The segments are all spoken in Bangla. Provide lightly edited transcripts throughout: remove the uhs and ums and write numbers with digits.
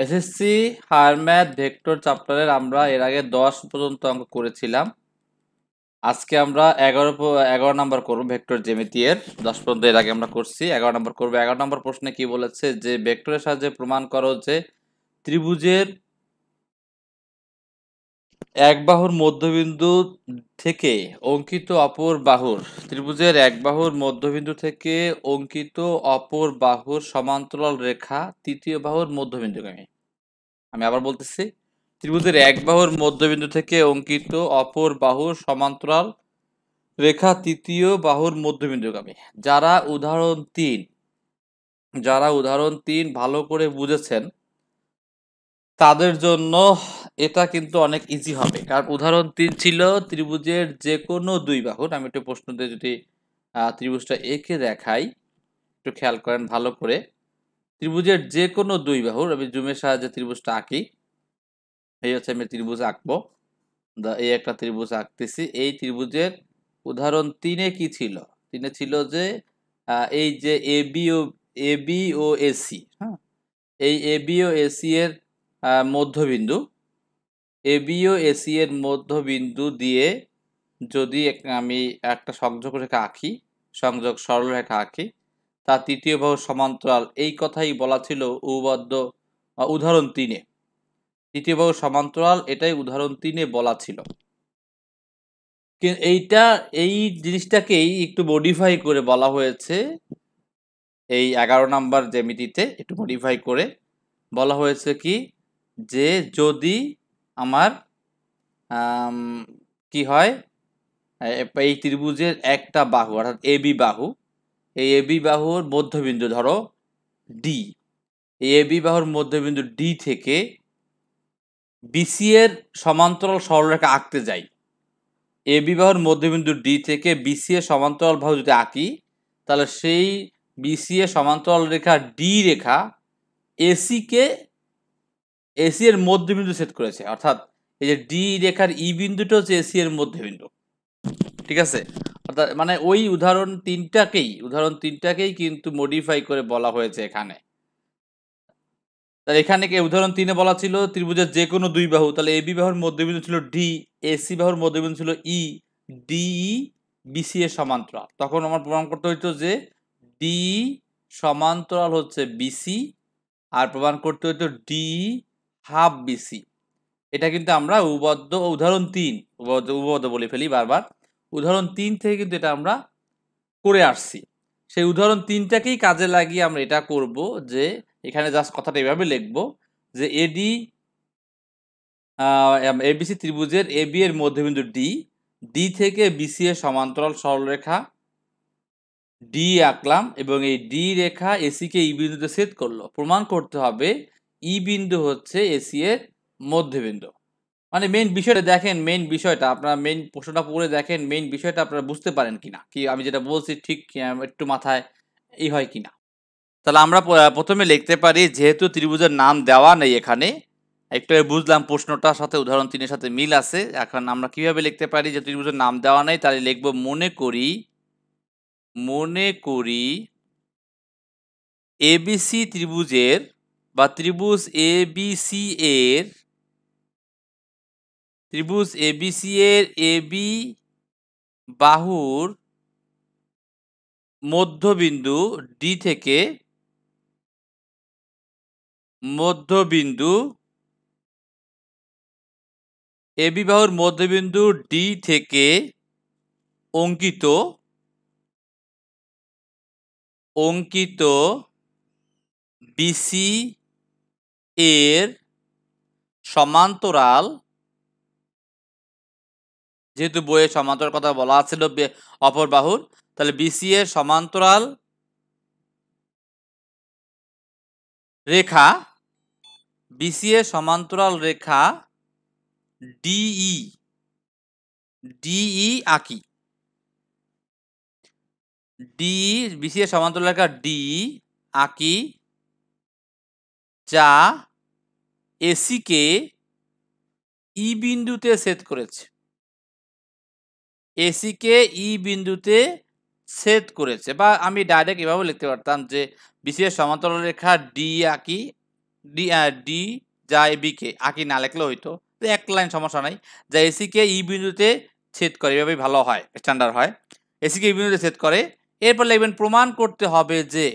এসএসসি হায়ার ম্যাথ ভেক্টর চ্যাপ্টারের আমরা এর আগে 10 পর্যন্ত অঙ্ক করেছিলাম। আজকে আমরা 11 নাম্বার করব ভেক্টর জ্যামিতি এর। 10 পর্যন্ত এর আগে আমরা করছি, 11 নাম্বার করব। 11 নাম্বার প্রশ্নে কি বলেছে যে ভেক্টরের সাহায্যে প্রমাণ করো যে ত্রিভুজের এক বাহুর মধ্যবিন্দু থেকে অঙ্কিত অপর বাহুর ত্রিভুজের এক বাহুর মধ্যবিন্দু থেকে অঙ্কিত অপর বাহুর সমান্তরাল রেখা তৃতীয় বাহুর মধ্যবিন্দুগামী। আমি আবার বলতেছি, ত্রিভুজের এক বাহুর মধ্যবিন্দু থেকে অঙ্কিত অপর বাহুর সমান্তরাল রেখা তৃতীয় বাহুর মধ্যবিন্দুগামী। যারা উদাহরণ 3 ভালো করে বুঝেছেন তাদের জন্য এটা কিন্তু অনেক ইজি হবে, কারণ উদাহরণ 3 ছিল ত্রিভুজের যে কোনো দুই বাহুর। আমি একটু প্রশ্ন দিয়ে যদি ত্রিভুজটা এঁকে দেখাই, একটু খেয়াল করেন ভালো করে। ত্রিভুজের যে কোনো দুই বাহুর, আমি জুমের সাহায্যে ত্রিভুজটা আঁকি। এই হচ্ছে আমি ত্রিভুজ আঁকবো, এই একটা ত্রিভুজ আঁকতেছি। এই ত্রিভুজের উদাহরণ 3-এ কি ছিল? 3-এ ছিল যে এই যে এবি ও এসি, হ্যাঁ, এই এবি ও এসি এর মধ্যবিন্দু, এবি ও এসি এর মধ্যবিন্দু দিয়ে যদি আমি একটা সংযোগ রেখা আঁকি, সংযোগ সরলরেখা আঁকি, তার তৃতীয় বাহু সমান্তরাল, এই কথাই বলা ছিল উদাহরণ 3-এ। তৃতীয় বাহু সমান্তরাল, এটাই উদাহরণ 3-এ বলা ছিল। এই জিনিসটাকেই একটু মডিফাই করে বলা হয়েছে এই 11 নাম্বার জ্যামিতিতে। একটু মডিফাই করে বলা হয়েছে কি, যে যদি আমার কি হয়, এই ত্রিভুজের একটা বাহু অর্থাৎ এবি বাহু, এই এবি বাহুর মধ্যবিন্দু ধরো ডি, এই এবি বাহুর মধ্যবিন্দু ডি থেকে বিসি এর সমান্তরাল সরলরেখা আঁকতে যাই। এবি বাহুর মধ্যবিন্দু ডি থেকে বিসি এর সমান্তরাল বাহু যদি আঁকি, তাহলে সেই বিসি এর সমান্তরাল রেখা ডি রেখা এসি এর মধ্যবিন্দু ছেদ করেছে। অর্থাৎ এই যে ডি রেখার ই বিন্দুটা হচ্ছে এসি এর মধ্যবিন্দু, ঠিক আছে? অর্থাৎ মানে ওই উদাহরণ তিনটাকেই কিন্তু মডিফাই করে বলা হয়েছে এখানে। তাহলে এখানে কি উদাহরণ 3-এ বলা ছিল ত্রিভুজের যে কোনো দুই বাহু, তাহলে এবি বাহুর মধ্যবিন্দু ছিল ডি, এসি বাহুর মধ্যবিন্দু ছিল ই, ডিই বিসি এর সমান্তরাল। তখন আমার প্রমাণ করতে হইতো যে ডি সমান্তরাল হচ্ছে বিসি, আর প্রমাণ করতে হইতো ডি হাফ বিসি। এটা কিন্তু আমরা উদাহরণ 3 উপপাদ্য বলে ফেলি বারবার, উদাহরণ 3 থেকে কিন্তু এটা আমরা করে আসছি। সেই উদাহরণ 3টাকেই কাজে লাগিয়ে আমরা এটা করব যে এখানে জাস্ট কথাটা এভাবে লিখব যে এবিসি ত্রিভুজের এবি এর মধ্যবিন্দু ডি, ডি থেকে বিসি এর সমান্তরাল সরলরেখা ডি আঁকলাম, এবং এই ডি রেখা এসি কে ই বিন্দুতে ছেদ করলো। প্রমাণ করতে হবে ই বিন্দু হচ্ছে এসি এর মধ্যবিন্দু। মানে মেইন বিষয়টা দেখেন, মেইন বিষয়টা আপনারা মেইন প্রশ্নটা পড়ে দেখেন, মেইন বিষয়টা আপনারা বুঝতে পারেন কিনা, কি আমি যেটা বলছি ঠিক একটু মাথায় হয় কিনা। তাহলে আমরা প্রথমে লিখতে পারি, যেহেতু ত্রিভুজের নাম দেওয়া নেই এখানে, একটু বুঝলাম প্রশ্নটার সাথে উদাহরণ 3-এর সাথে মিল আছে। এখন আমরা কিভাবে লিখতে পারি, যে ত্রিভুজের নাম দেওয়া নেই, তাহলে লিখব মনে করি এবিসি ত্রিভুজের বা ত্রিভুজ এবিসি এর এবি বাহুর মধ্যবিন্দু ডি থেকে এবি বাহুর মধ্যবিন্দু ডি থেকে অঙ্কিত বিসি এর সমান্তরাল, যেহেতু বইয়ে সমান্তরাল কথা বলা ছিল অপর বাহুর, তাহলে বিসি এর সমান্তরাল রেখা ডিই আঁকি। বিসি এর সমান্তরাল রেখা ডি আঁকি, যা এসি কে ই বিন্দুতে ছেদ করেছে। এসি কে ই বিন্দুতে ছেদ করেছে, বা আমি ডাইরেক্ট এভাবে লিখতে পারতাম যে বিসি এর সমান্তরাল রেখা ডি আঁকি, ডি ডি যা এবি কে আঁকি না লেখলেও হইতো, তো এক লাইন সমস্যা নাই, যা এসি কে ই বিন্দুতে ছেদ করে, এভাবেই ভালো হয়, স্ট্যান্ডার্ড হয়। এসি কে ই বিন্দুতে ছেদ করে, এরপর লিখবেন প্রমাণ করতে হবে যে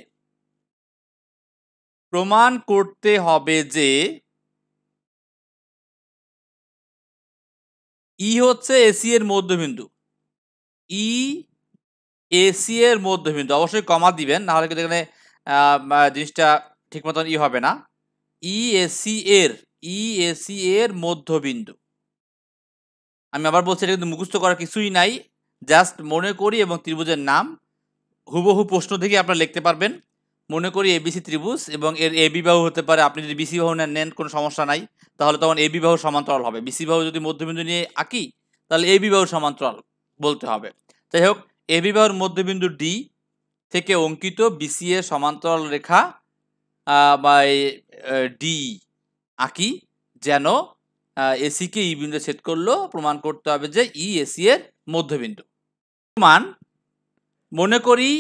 ই হচ্ছে এসি এর মধ্যবিন্দু, ই এসি এর মধ্যবিন্দু, অবশ্যই কমা দিবেন, না হলে কিন্তু এখানে জিনিসটা ঠিক মতন হবে না। ই এসি এর ই এসি এর মধ্যবিন্দু, আমি আবার বলছি, এটা কিন্তু মুখস্থ করার কিছুই নাই, জাস্ট মনে করি এবং ত্রিভুজের নাম হুবহু প্রশ্ন থেকে আপনারা লিখতে পারবেন। মনে করি এবিসি ত্রিভুজ এবং এর এবি বাহু হতে পারে, আপনি যদি বিসি বাহু নেন কোনো সমস্যা নাই, তাহলে তখন এবি বাহু সমান্তরাল হবে। বিসি বাহু যদি মধ্যবিন্দু নিয়ে আঁকি তাহলে এবি বাহু সমান্তরাল বলতে হবে। যাই হোক, এবি বাহুর মধ্যবিন্দু ডি থেকে অঙ্কিত বিসি এর সমান্তরাল রেখা বা ডি আঁকি, যেন এসিকে ই বিন্দু ছেদ করলো, প্রমাণ করতে হবে যে ই এসি এর মধ্যবিন্দু। প্রমাণ, মনে করি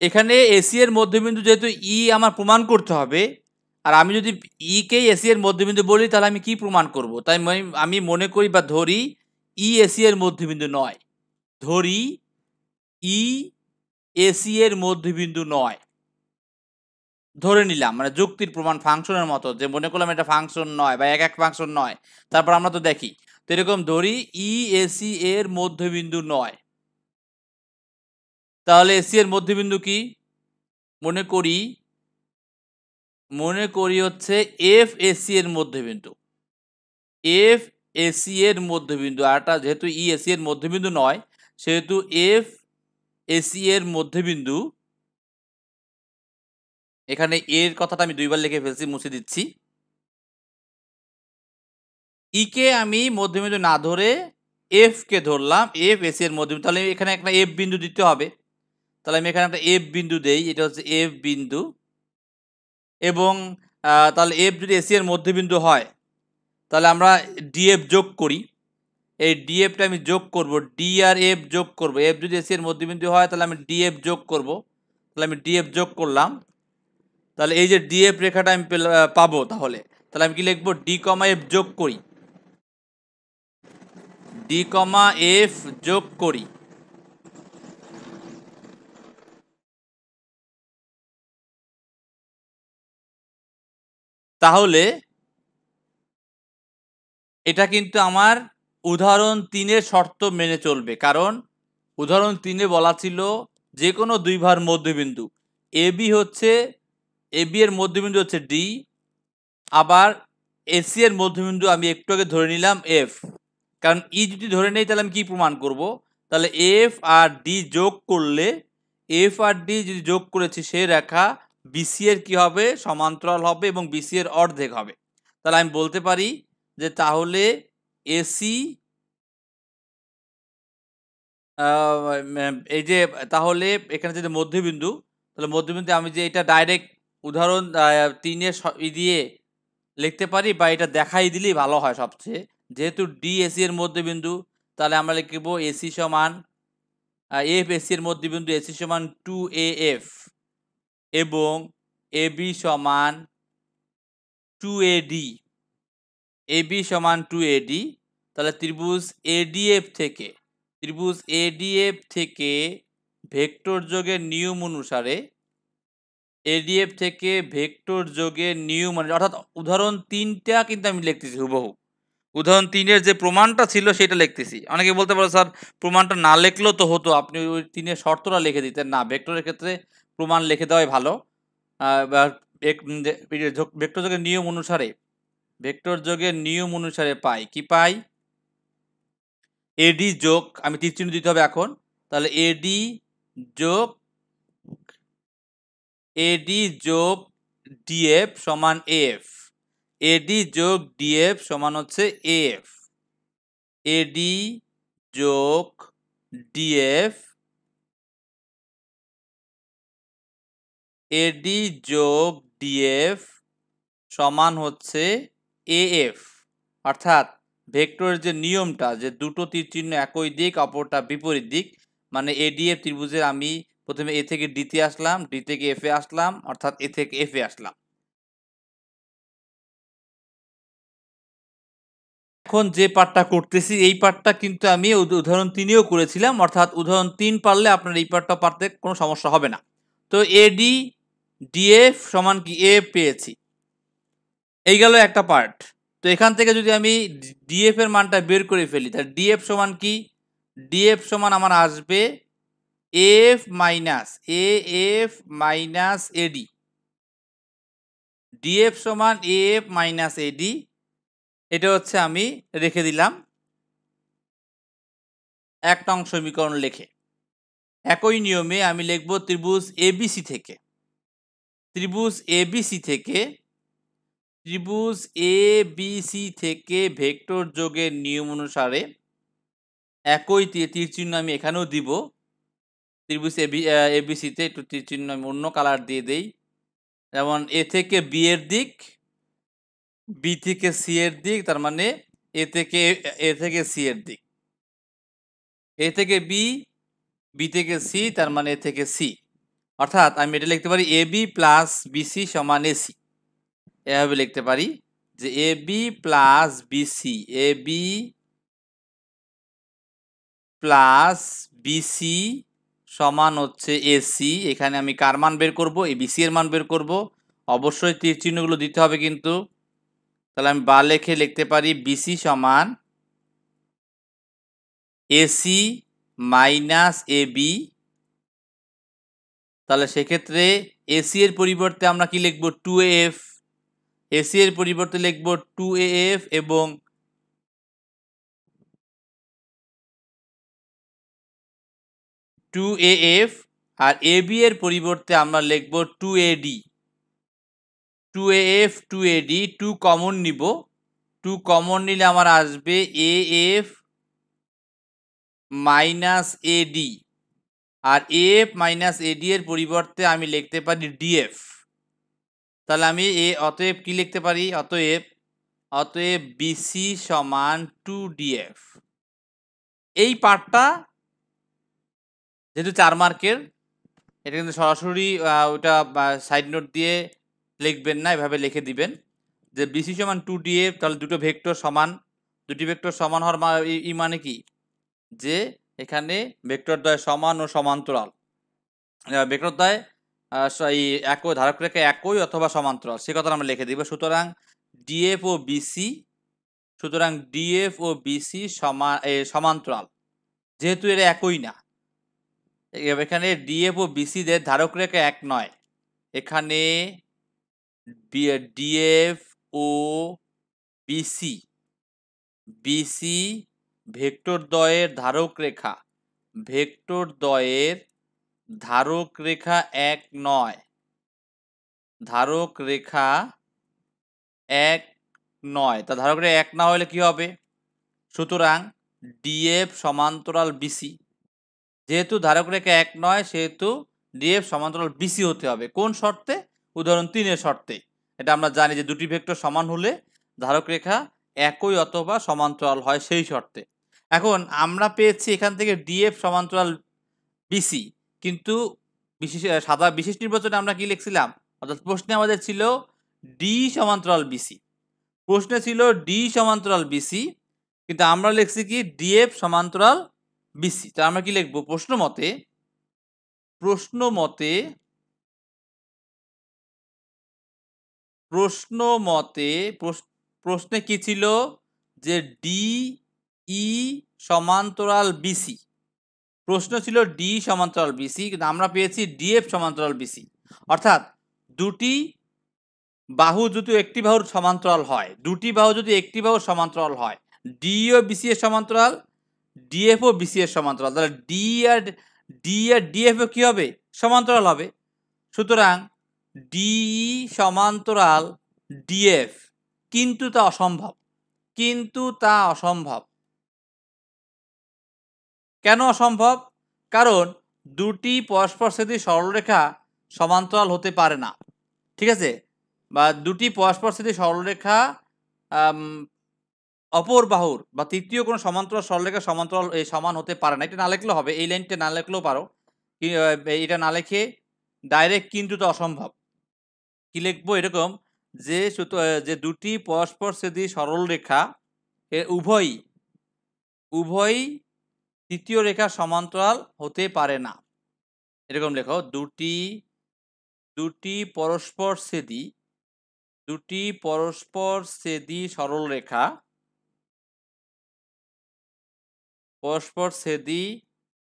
এখানে এসি এর মধ্যবিন্দু যেহেতু ই আমার প্রমাণ করতে হবে, আর আমি যদি ই কেই এসি এর মধ্যবিন্দু বলি তাহলে আমি কি প্রমাণ করব? তাই আমি মনে করি বা ধরি ই এসি এর মধ্যবিন্দু নয়, ধরি ই এসি এর মধ্যবিন্দু নয়, ধরে নিলাম, মানে যুক্তির প্রমাণ, ফাংশনের মতো, যে মনে করলাম এটা ফাংশন নয় বা এক ফাংশন নয়, তারপর আমরা তো দেখি, তো এরকম ধরি ই এসি এর মধ্যবিন্দু নয়, তাহলে এসি এর মধ্যবিন্দু কি? মনে করি হচ্ছে এফ এসি এর মধ্যবিন্দু, এফ এসি এর মধ্যবিন্দু, আরটা যেহেতু ই এসি এর মধ্যবিন্দু নয়, সেহেতু এফ এসি এর মধ্যবিন্দু, এখানে এর কথাটা আমি দুইবার লিখে ফেলছি, মুছে দিচ্ছি। ই কে আমি মধ্যবিন্দু না ধরে এফ কে ধরলাম, এফ এসি এর মধ্যবিন্দু, তাহলে এখানে একটা এফ বিন্দু দিতে হবে, তাহলে আমি এখানে একটা এফ বিন্দু দেই, এটা হচ্ছে এফ বিন্দু, এবং তাহলে এফ যদি এসি এর মধ্যবিন্দু হয় তাহলে আমরা ডিএফ যোগ করি, এই ডিএফটা আমি যোগ করব, ডি আর এফ যোগ করব, এফ যদি এসি এর মধ্যবিন্দু হয় তাহলে আমি ডিএফ যোগ করব, তাহলে আমি ডিএফ যোগ করলাম, তাহলে এই যে ডিএফ রেখাটা আমি পাবো, তাহলে তাহলে আমি কি লিখবো, ডি কমা এফ যোগ করি, ডি কমা এফ যোগ করি, তাহলে এটা কিন্তু আমার উদাহরণ 3-এর শর্ত মেনে চলবে, কারণ উদাহরণ 3-এ বলা ছিল যে কোনো দুই ভার মধ্যবিন্দু, এবি এর মধ্যবিন্দু হচ্ছে ডি, আবার এসি এর মধ্যবিন্দু আমি একটু আগে ধরে নিলাম এফ, কারণ ই যদি ধরে নেই তাহলে আমি কি প্রমাণ করব, তাহলে এফ আর ডি যোগ করলে, এফ আর ডি যদি যোগ করেছি সেই রেখা বিসি এর কি হবে, সমান্তরাল হবে এবং বিসি এর অর্ধেক হবে। তাহলে আমি বলতে পারি যে তাহলে এসি এই যে, তাহলে এখানে যদি মধ্যবিন্দু, তাহলে মধ্যবিন্দু আমি যে এটা ডাইরেক্ট উদাহরণ 3-এর দিয়ে লিখতে পারি, বা এটা দেখাই দিলেই ভালো হয় সবচেয়ে, যেহেতু ডি এসি এর মধ্যবিন্দু, তাহলে আমরা লিখব এসি সমান এফ এসি এর মধ্যবিন্দু, এসি সমান 2 এফ এবং এবি সমান 2 এবি সমান 2 তাহলে ত্রিভুজ এডিএফ থেকে ভেক্টর যোগের নিয়ম অনুসারে, অর্থাৎ উদাহরণ 3টা কিন্তু আমি লিখতেছি হুবহু, উদাহরণ 3-এর যে প্রমাণটা ছিল সেটা লিখতেছি। অনেকে বলতে পারে স্যার প্রমাণটা না লিখলেও তো হতো, আপনি ওই 3-এর শর্তটা লিখে দিতেন। না, ভেক্টরের ক্ষেত্রে প্রমাণ লিখে দেওয়াই ভালো। বা ভেক্টর যোগের নিয়ম অনুসারে পাই কি পাই, এডি যোগ, আমি তীর চিহ্ন দিতে হবে এখন, তাহলে যোগ এডি যোগ ডিএফ সমান এফ, এডি যোগ ডিএফ সমান হচ্ছে এফ, এডি যোগ ডিএফ, এডি যোগ ডিএফ সমান হচ্ছে এএফ, অর্থাৎ ভেক্টরের যে নিয়মটা, যে দুটো তীর চিহ্ন একই দিক অপরটা বিপরীত দিক, মানে এডিএফ ত্রিভুজের আমি প্রথমে এ থেকে ডিতে আসলাম, ডি থেকে এফে আসলাম, অর্থাৎ এ থেকে এফে আসলাম, এখন যে পার্টটা করতেছি এই পার্টটা কিন্তু আমি উদাহরণ 3-এও করেছিলাম, অর্থাৎ উদাহরণ 3 পারলে আপনার এই পার্টটা পারতে কোনো সমস্যা হবে না। তো এডি ডিএফ সমান কি এ পেয়েছি, এই গেল একটা পার্ট। তো এখান থেকে যদি আমি ডিএফ এর মানটা বের করে ফেলি, তাহলে ডিএফ সমান কি, ডিএফ সমান আমার আসবে এফ মাইনাস এফ মাইনাস এডি, ডিএফ সমান এফ মাইনাস এডি। এটা হচ্ছে আমি রেখে দিলাম 1 নং সমীকরণ লিখে। একই নিয়মে আমি লিখব ত্রিভুজ এবিসি থেকে, ত্রিভুজ এবিসি থেকে, ত্রিভুজ এবিসি থেকে ভেক্টর যোগের নিয়ম অনুসারে একই তীর চিহ্ন আমি এখানেও দিব। ত্রিভুজ এবিসিতে একটু তীর চিহ্ন আমি অন্য কালার দিয়ে দেই, যেমন এ থেকে বি এর দিক, বি থেকে সি এর দিক, তার মানে এ থেকে সি এর দিক, এ থেকে বি, বি থেকে সি, তার মানে এ থেকে সি। অর্থাৎ আমি এটা লিখতে পারি এ বি প্লাস বিসি সমান এসি, এভাবে লিখতে পারি যে A B plus BC, A B plus BC সমান হচ্ছে এসি। এখানে আমি কার মান বের করব, এবিসি এর মান বের করব, অবশ্যই তীর চিহ্নগুলো দিতে হবে কিন্তু। তাহলে আমি বা লেখে লিখতে পারি বিসি সমান এসি মাইনাস এবি। তাহলে সেক্ষেত্রে এসি এর পরিবর্তে আমরা কি লিখব, 2af, এসি এর পরিবর্তে লিখব 2af এবং আর এবি এর পরিবর্তে আমরা লিখব 2ad, 2af 2ad, 2 কমন নিব, 2 কমন নিলে আমার আসবে af মাইনাস এডি, আর এফ মাইনাস এডি এর পরিবর্তে আমি লিখতে পারি ডিএফ। তাহলে আমি অতএব কি লিখতে পারি, অতএব বিসি সমান 2ডিএফ। এই পার্টটা যেহেতু 4 মার্কের, এটা কিন্তু সরাসরি ওটা সাইড নোট দিয়ে লিখবেন না, এভাবে লিখে দিবেন যে বিসি সমান 2ডিএফ। তাহলে দুটো ভেক্টর সমান, দুটি ভেক্টর সমান হওয়ার মানে কি, যে এখানে ভেক্টর দ্বয় সমান ও সমান্তরাল, ভেক্টর দ্বয় একই ধারক রেখা একই অথবা সমান্তরাল, সে কথা আমরা লিখে দিব। সুতরাং ডিএফ ও বিসি, সুতরাং ডিএফ ও বিসি সমান্তরাল, যেহেতু এরা একই না, এখানে ডিএফ ও বিসি দের ধারক রেখা এক নয়, এখানে ডিএফ ও বিসি, বিসি ভেক্টর দ্বয়ের ধারক রেখা, ভেক্টর দ্বয়ের ধারক রেখা এক নয়, ধারক রেখা এক নয়। তা ধারক রেখা এক না হলে কি হবে, সুতরাং ডিএফ সমান্তরাল বিসি, যেহেতু ধারক রেখা এক নয় সেহেতু ডিএফ সমান্তরাল বিসি হতে হবে। কোন শর্তে, উদাহরণ 3-এর শর্তে। এটা আমরা জানি যে দুটি ভেক্টর সমান হলে ধারক রেখা একই অথবা সমান্তরাল হয়, সেই শর্তে। এখন আমরা পেয়েছি এখান থেকে ডিএফ সমান্তরাল বিসি, কিন্তু বিশেষ নির্বাচনে আমরা কি লিখছিলাম, অর্থাৎ প্রশ্নে আমাদের ছিল ডি সমান্তরাল বিসি, প্রশ্নে ছিল ডি সমান্তরাল বিসি, কিন্তু আমরা লিখছি কি ডিএফ সমান্তরাল বিসি। তো আমরা কি লিখব, প্রশ্ন মতে প্রশ্নে কি ছিল যে ডি ই সমান্তরাল বিসি, প্রশ্ন ছিল ডি সমান্তরাল বিসি, কিন্তু আমরা পেয়েছি ডিএফ সমান্তরাল বিসি। অর্থাৎ দুটি বাহু যদি একটি বাহুর সমান্তরাল হয়, দুটি বাহু যদি একটি বাহুর সমান্তরাল হয়, ডি ও বিসি এর সমান্তরাল, ডিএফ ও বিসি এর সমান্তরাল, তাহলে ডি আর ডিএফ কি হবে, সমান্তরাল হবে। সুতরাং ডিই সমান্তরাল ডিএফ, কিন্তু তা অসম্ভব। কেন অসম্ভব, কারণ দুটি পরস্পরছেদী সরলরেখা সমান্তরাল হতে পারে না, ঠিক আছে, বা দুটি পরস্পরছেদী সরলরেখা অপর বাহুর বা তৃতীয় কোনো সমান্তরাল সরলরেখা সমান্তরাল সমান হতে পারে না। এটা না লিখলেও হবে, এই লাইনটা না লিখলেও পারো, এটা না লিখে ডাইরেক্ট কিন্তু তো অসম্ভব কি লিখবো, এরকম যে দুটি পরস্পরছেদী সরলরেখা এর উভয়ই তৃতীয় রেখার সমান্তরাল হতে পারে না। এরকম লেখো, দুটি পরস্পরছেদী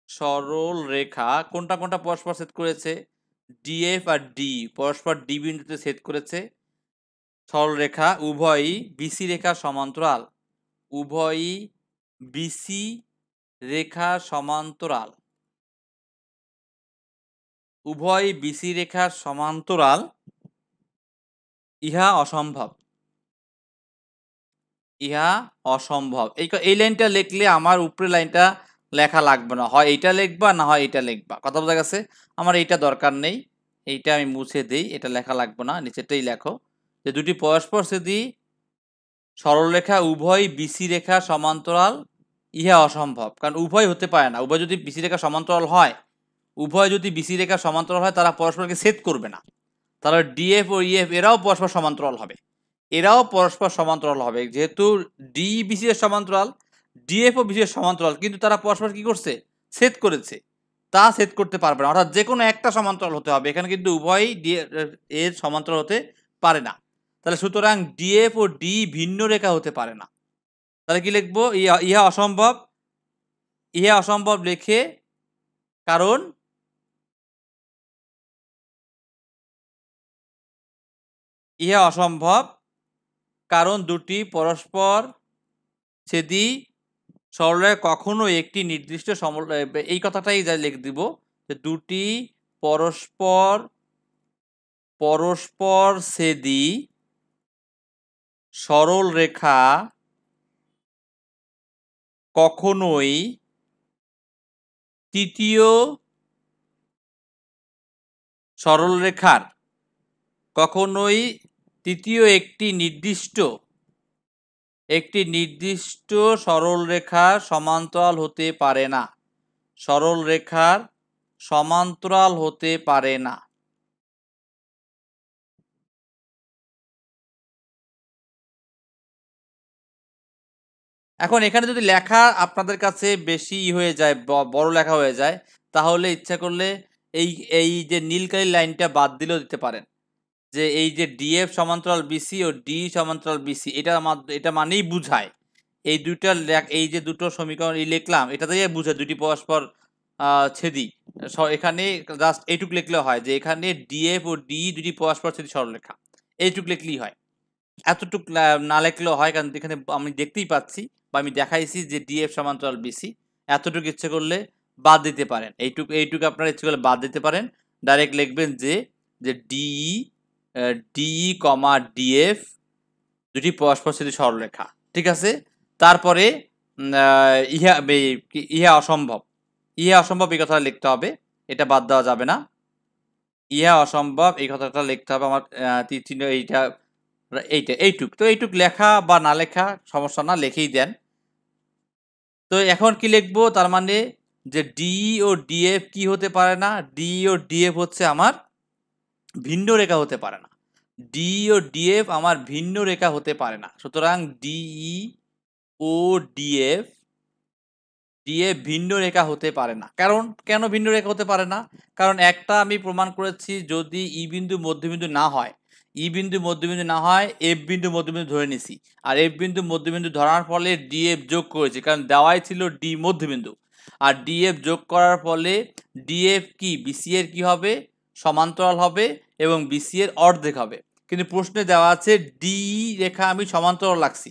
সরলরেখা কোনটা পরস্পর ছেদ করেছে? ডিএফ আর ডি পরস্পর ডি বিন্দুতে ছেদ করেছে। সরলরেখা উভয়ই বিসি রেখার সমান্তরাল। উভয় বিসি রেখার সমান্তরাল, ইহা অসম্ভব। এই লাইনটা লিখলে আমার উপরে লাইনটা লেখা লাগবে না, হয় এইটা লিখবা না হয় এইটা লিখবা। কথা বোঝা গেছে? আমার এইটা দরকার নেই, এইটা আমি মুছে দেই, এটা লেখা লাগবে না, নিচেরটাই লেখো যে দুটি পরস্পরছেদী সরলরেখা উভয় বিসি রেখার সমান্তরাল, ইহা অসম্ভব। কারণ উভয় হতে পারে না। উভয় যদি বিসি রেখার সমান্তরাল হয় তারা পরস্পরকে ছেদ করবে না। তাহলে ডিএফ ও ইএফ এরাও পরস্পর সমান্তরাল হবে। যেহেতু ডি বিসি এর সমান্তরাল, ডিএফ ও বিসি এর সমান্তরাল, কিন্তু তারা পরস্পর কি করছে? ছেদ করেছে। তা ছেদ করতে পারবে না, অর্থাৎ যে কোনো একটা সমান্তরাল হতে হবে। এখানে কিন্তু উভয়ই এর সমান্তরাল হতে পারে না। তাহলে সুতরাং ডিএফ ও ডি ভিন্ন রেখা হতে পারে না। তাহলে কি লিখবো? ইহা অসম্ভব লিখে, কারণ ইহা অসম্ভব কারণ দুটি পরস্পরছেদী সরলরেখা কখনো একটি নির্দিষ্ট এই কথাটাই যা লিখে দিব যে দুটি পরস্পরছেদী সরলরেখা কখনোই তৃতীয় একটি নির্দিষ্ট সরলরেখার সমান্তরাল হতে পারে না। এখন এখানে যদি লেখা আপনাদের কাছে বেশি হয়ে যায়, বড় লেখা হয়ে যায়, তাহলে ইচ্ছা করলে এই যে নীলকালি লাইনটা বাদ দিলেও দিতে পারেন, যে এই যে ডিএফ সমান্তরাল বিসি ও ডি সমান্তরাল বিসি, এটা মানেই বুঝায় এই যে দুটো সমীকরণ লিখলাম, এটা দিয়ে বুঝায় দুটি পরস্পর ছেদী। এখানে জাস্ট এইটুক লিখলে হয় যে এখানে ডিএফ ও ডি দুটি পরস্পর ছেদী সরলরেখা, এইটুক লিখলেই হয়। এতটুক না লিখলেও হয়, কারণ এখানে আমি দেখতেই পাচ্ছি বা আমি দেখাইছি যে ডিএফ সমান্তরাল বিসি। এতটুকু ইচ্ছে করলে বাদ দিতে পারেন, এইটুকু আপনারা ইচ্ছে করলে বাদ দিতে পারেন। ডাইরেক্ট লিখবেন যে ডিই কমা ডিএফ দুটি পরস্পরছেদী সরলরেখা। ঠিক আছে? তারপরে ইহা অসম্ভব এই কথাটা লিখতে হবে, এটা বাদ দেওয়া যাবে না। ইহা অসম্ভব এই কথাটা লিখতে হবে আমার এইটুক লেখা বা না লেখা সমস্যা না, লিখেই দেন। তো এখন কি লিখবো? তার মানে যে ডি ও ডিএফ কি হতে পারে না? ডি ও ডিএফ হচ্ছে আমার ভিন্ন রেখা হতে পারে না। ডি ও ডিএফ আমার ভিন্ন রেখা হতে পারে না। সুতরাং ডিই ও ডিএফ ভিন্ন রেখা হতে পারে না। কেন ভিন্ন রেখা হতে পারে না? কারণ একটা আমি প্রমাণ করেছি, যদি ই বিন্দু মধ্যবিন্দু না হয়, এফ বিন্দু মধ্যবিন্দু ধরে নিছি, আর এফ বিন্দু মধ্যবিন্দু ধরার ফলে ডিএফ যোগ করেছি, কারণ দেওয়াই ছিল ডি মধ্যবিন্দু। আর ডিএফ যোগ করার ফলে ডিএফ কি বিসি এর কি হবে? সমান্তরাল হবে, এবং বিসি এর অর্ধেক হবে। কিন্তু প্রশ্নে দেওয়া আছে ডি রেখা আমি সমান্তরাল রাখছি,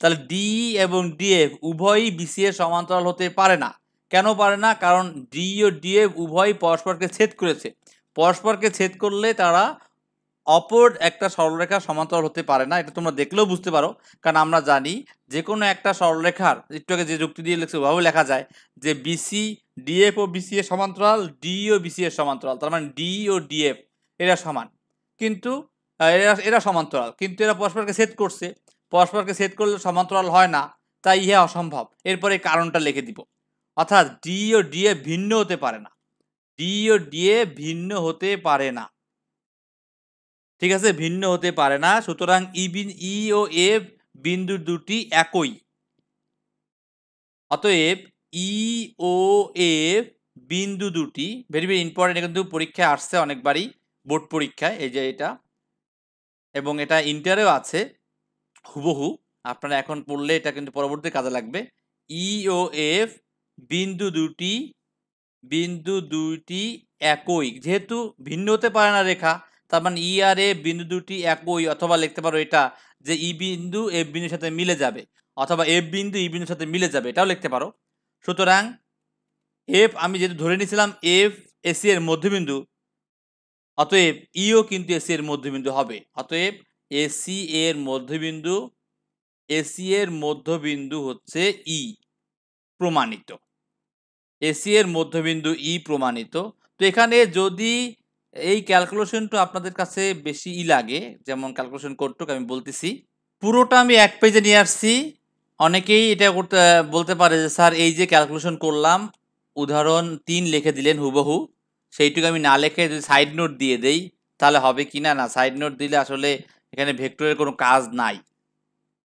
তাহলে ডি এবং ডিএফ উভয়ই বিসি এর সমান্তরাল হতে পারে না। কেন পারে না? কারণ ডি ও ডিএফ উভয়ই পরস্পরকে ছেদ করেছে। পরস্পরকে ছেদ করলে তারা অপর একটা সরলরেখার সমান্তরাল হতে পারে না। এটা তোমরা দেখলেও বুঝতে পারো, কারণ আমরা জানি যে কোনো একটা সরলরেখার, একটু আগে যে যুক্তি দিয়ে লিখছে ওভাবে লেখা যায় যে বিসি ডিএফ ও বিসি এর সমান্তরাল, ডি ও বিসি এর সমান্তরাল। তার মানে ডি ও ডিএফ এরা সমান, কিন্তু এরা সমান্তরাল, কিন্তু এরা পরস্পরকে ছেদ করছে। পরস্পরকে ছেদ করলে সমান্তরাল হয় না, তাই ইহা অসম্ভব। এরপরে কারণটা লিখে দিব, অর্থাৎ ডি ও ডিএফ ভিন্ন হতে পারে না। ঠিক আছে? ভিন্ন হতে পারে না। সুতরাং ই ও এফ বিন্দু দুটি একই। অতএব ই ও এফ বিন্দু দুটি, ভেরি ভেরি ইম্পর্টেন্ট, কিন্তু পরীক্ষায় আসছে অনেকবারই, বোর্ড পরীক্ষায়, এই যে এটা, এবং এটা ইন্টারেও আছে হুবহু। আপনারা এখন পড়লে এটা কিন্তু পরবর্তী কাজে লাগবে। ই ও এফ বিন্দু দুইটি একই, যেহেতু ভিন্ন হতে পারে না রেখা, তার মানে ই আর এফ বিন্দু দুটি একই, অথবা লিখতে পারো এটা যে ই বিন্দু এফ বিন্দুর সাথে মিলে যাবে, অথবা এফ বিন্দু ই বিন্দুর সাথে মিলে যাবে, এটাও লিখতে পারো। সুতরাং এফ আমি যেহেতু ধরে নিয়েছিলাম এফ এসি এর মধ্যবিন্দু, অতএব ইও কিন্তু এসি এর মধ্যবিন্দু হবে। অতএব এসি এর মধ্যবিন্দু হচ্ছে ই, প্রমাণিত। এসি এর মধ্যবিন্দু ই প্রমাণিত। তো এখানে যদি এই ক্যালকুলেশনটা আপনাদের কাছে বেশি লাগে, যেমন ক্যালকুলেশন করতে আমি বলতেছি, পুরোটা আমি এক পেজে নিয়ে আসছি। অনেকেই এটা করতে বলতে পারে যে স্যার এই যে ক্যালকুলেশন করলাম, উদাহরণ 3 লিখে দিলেন হুবহু, সেইটুকু আমি না লিখে যদি সাইড নোট দিয়ে দেই তাহলে হবে কি না? না, সাইড নোট দিলে আসলে এখানে ভেক্টরের কোনো কাজ নাই।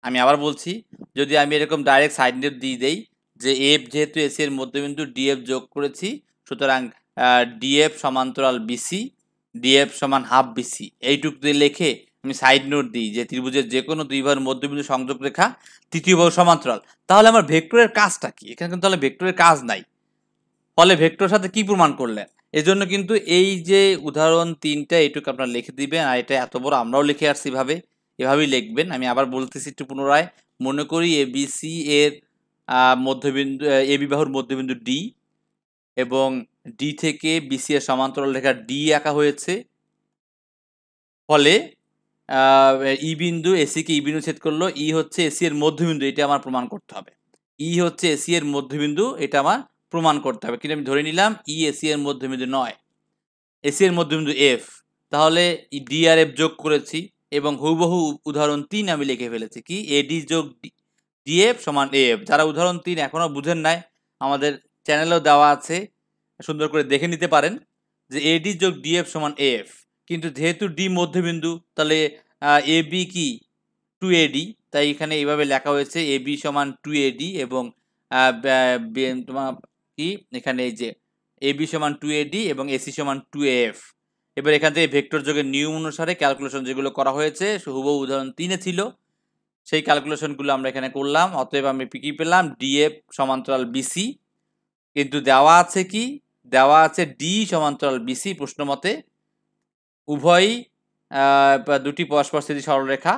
আমি আবার বলছি, যদি আমি এরকম ডাইরেক্ট সাইড নোট দিয়ে দেই যে এফ যেহেতু এসি এর মধ্যবিন্দু ডিএফ যোগ করেছি, সুতরাং ডিএফ সমান্তরাল বিসি, ডিএফ সমান হাফ বিসি, এইটুকু দিয়ে লিখে আমি সাইড নোট দিই যে ত্রিভুজের যে কোনো দুই বাহুর মধ্যবিন্দু সংযোগ রেখা তৃতীয় বাহু সমান্তরাল, তাহলে আমার ভেক্টরের কাজটা কি? এখানে কিন্তু তাহলে ভেক্টরের কাজ নাই। ফলে ভেক্টরের সাথে কি প্রমাণ করলেন? এজন্য কিন্তু এই যে উদাহরণ 3টা এইটুকু আপনারা লিখে দিবেন, আর এটা এত বড় আমরাও লিখে আসছি এভাবেই লিখবেন। আমি আবার বলতেছি একটু পুনরায়, মনে করি এবিসি এর মধ্যবিন্দু, এবি বাহুর মধ্যবিন্দু ডি, এবং ডি থেকে বিসি এর সমান্তরাল রেখা ডি আঁকা হয়েছে। ফলে ই বিন্দু এসিকে ই বিন্দু ছেদ করলো, ই হচ্ছে এসি এর মধ্যবিন্দু, এটা আমার প্রমাণ করতে হবে। ই হচ্ছে এসি এর মধ্যবিন্দু, এটা আমার প্রমাণ করতে হবে। কিন্তু আমি ধরে নিলাম ই এসি এর মধ্যবিন্দু নয়, এসি এর মধ্যবিন্দু এফ। তাহলে ডি আর এফ যোগ করেছি, এবং হুবহু উদাহরণ 3 আমি লিখে ফেলেছি কি এডি যোগ ডিএফ সমান এফ। যারা উদাহরণ 3 এখনো বুঝেন নাই, আমাদের চ্যানেলেও দেওয়া আছে, সুন্দর করে দেখে নিতে পারেন যে এডি যোগ ডিএফ সমান এফ। কিন্তু যেহেতু ডি মধ্যবিন্দু, তাহলে এ বি কি 2AD, তাই এখানে এইভাবে লেখা হয়েছে এবি সমান 2AD, এবং তোমার কি এখানে এই যে এবি সমান 2AD এবং এসি সমান 2AF। এবার এখান থেকে ভেক্টর যোগের নিয়ম অনুসারে ক্যালকুলেশন যেগুলো করা হয়েছে হুবহু উদাহরণ 3-এ ছিল, সেই ক্যালকুলেশনগুলো আমরা এখানে করলাম। অতএব আমি কি পেলাম? ডিএফ সমান্তরাল বিসি, কিন্তু দেওয়া আছে কি? দেওয়া আছে ডি সমান্তরাল বিসি প্রশ্ন মতে, উভয়ই দুটি পরস্পরস্থিতি সরলরেখা।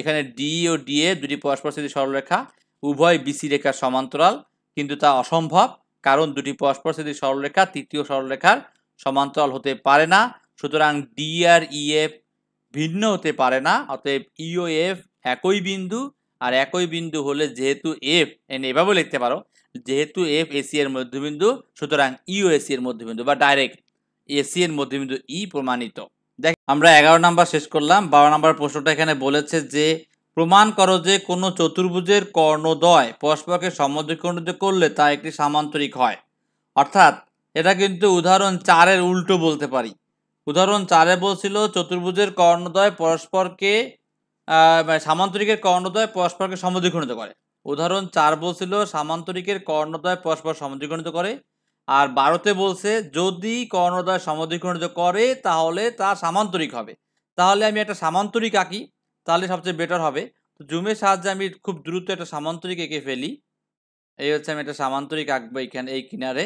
এখানে ডি ও ডিএ দুটি পরস্পরস্থিতি সরলরেখা, উভয় বিসি রেখার সমান্তরাল, কিন্তু তা অসম্ভব, কারণ দুটি পরস্পরস্থিতি সরলরেখা তৃতীয় সরলরেখার সমান্তরাল হতে পারে না। সুতরাং ডি আর ইএফ ভিন্ন হতে পারে না। অতএব ই ও এফ একই বিন্দু, আর একই বিন্দু হলে যেহেতু এফ, এভাবে লিখতে পারো, যেহেতু এফ এসি এর মধ্যবিন্দু, সুতরাং ইও এসি এর মধ্যবিন্দু, বা ডাইরেক্ট এসি এর মধ্যবিন্দু ই প্রমাণিত। দেখ, আমরা 11 নাম্বার শেষ করলাম। 12 নাম্বার প্রশ্নটা এখানে বলেছে যে প্রমাণ করো যে কোনো চতুর্ভুজের কর্ণদ্বয় পরস্পরকে সমদ্বিখণ্ডিত করলে তা একটি সামান্তরিক হয়। অর্থাৎ এটা কিন্তু উদাহরণ 4-এর উল্টো বলতে পারি। উদাহরণ 4-এ বলছিল চতুর্ভুজের কর্ণদ্বয় পরস্পরকে সামান্তরিকের কর্ণদ্বয় পরস্পরকে সমদ্বিখণ্ডিত করে। উদাহরণ 4 বলছিল সামান্তরিকের কর্ণদ্বয় পরস্পর সমদ্বিখণ্ডিত করে, আর 12তে বলছে যদি কর্ণদ্বয় সমদ্বিখণ্ডিত করে তাহলে তা সামান্তরিক হবে। তাহলে আমি একটা সামান্তরিক আঁকি, তাহলে সবচেয়ে বেটার হবে। তো জুমের সাহায্যে আমি খুব দ্রুত একটা সামান্তরিক এঁকে ফেলি। এই হচ্ছে আমি একটা সামান্তরিক আঁকবো এখানে এই কিনারে।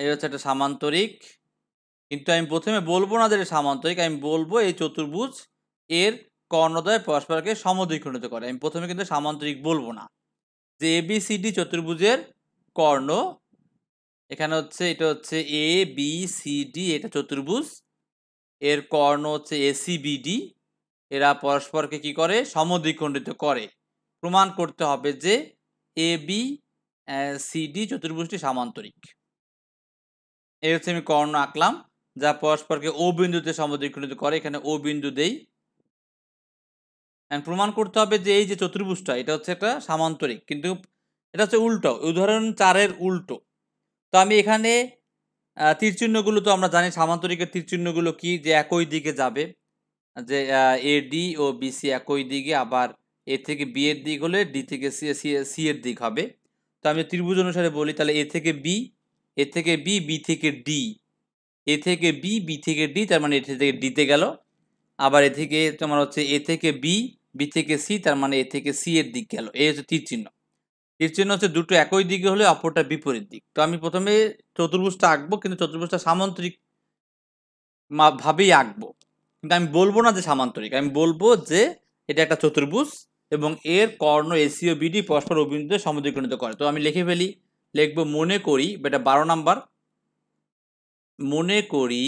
এই হচ্ছে একটা সামান্তরিক, কিন্তু আমি প্রথমে বলবো না যে এটা সামান্তরিক, আমি বলবো এই চতুর্ভুজ এর কর্ণদ্বয় পরস্পরকে সমদ্বিখণ্ডিত করে। আমি প্রথমে কিন্তু সামান্তরিক বলবো না। যে এবিসিডি চতুর্ভুজের কর্ণ, এখানে হচ্ছে এটা হচ্ছে এ বি সি ডি, এটা চতুর্ভুজ, এর কর্ণ হচ্ছে এসিবিডি, এরা পরস্পরকে কি করে? সমদ্বিখণ্ডিত করে। প্রমাণ করতে হবে যে এ বি সিডি চতুর্ভুজটি সামান্তরিক। এই হচ্ছে আমি কর্ণ আঁকলাম যা পরস্পরকে ও বিন্দুতে সমদ্বিখণ্ডিত করে, এখানে ও বিন্দু দেই। প্রমাণ করতে হবে যে এই যে চতুর্ভুজটা এটা হচ্ছে একটা সামান্তরিক, কিন্তু এটা হচ্ছে উল্টো, উদাহরণ 4-এর উল্টো। তো আমি এখানে তীরচিহ্নগুলো তো আমরা জানি সামান্তরিকের তীরচিহ্নগুলো কি, যে একই দিকে যাবে, যে এডি ও বিসি একই দিকে, আবার এ থেকে বি এর দিক হলে ডি থেকে সি এর দিক হবে। তো আমি ত্রিভুজ অনুসারে বলি, তাহলে এ থেকে বি, এ থেকে বি, বি থেকে ডি, এ থেকে বি, বি থেকে ডি, তার মানে এ থেকে ডিতে গেল। আবার এ থেকে তোমার হচ্ছে এ থেকে বি, বি থেকে সি, তার মানে এ থেকে সি এর দিক গেল। এই হচ্ছে তীর চিহ্ন। তীর চিহ্ন হচ্ছে দুটো একই দিকে হলে অপরটা বিপরীত দিক। তো আমি প্রথমে চতুর্ভুজটা আঁকবো, কিন্তু চতুর্ভুজটা সামান্তরিক ভাবেই আঁকবো, কিন্তু আমি বলবো না যে সামান্তরিক, আমি বলবো যে এটা একটা চতুর্ভুজ এবং এর কর্ণ এসি ও বিডি পরস্পর অভিমুখে সমদ্বিখণ্ডিত করে। তো আমি লিখে ফেলি, লিখবো মনে করি, এটা 12 নাম্বার, মনে করি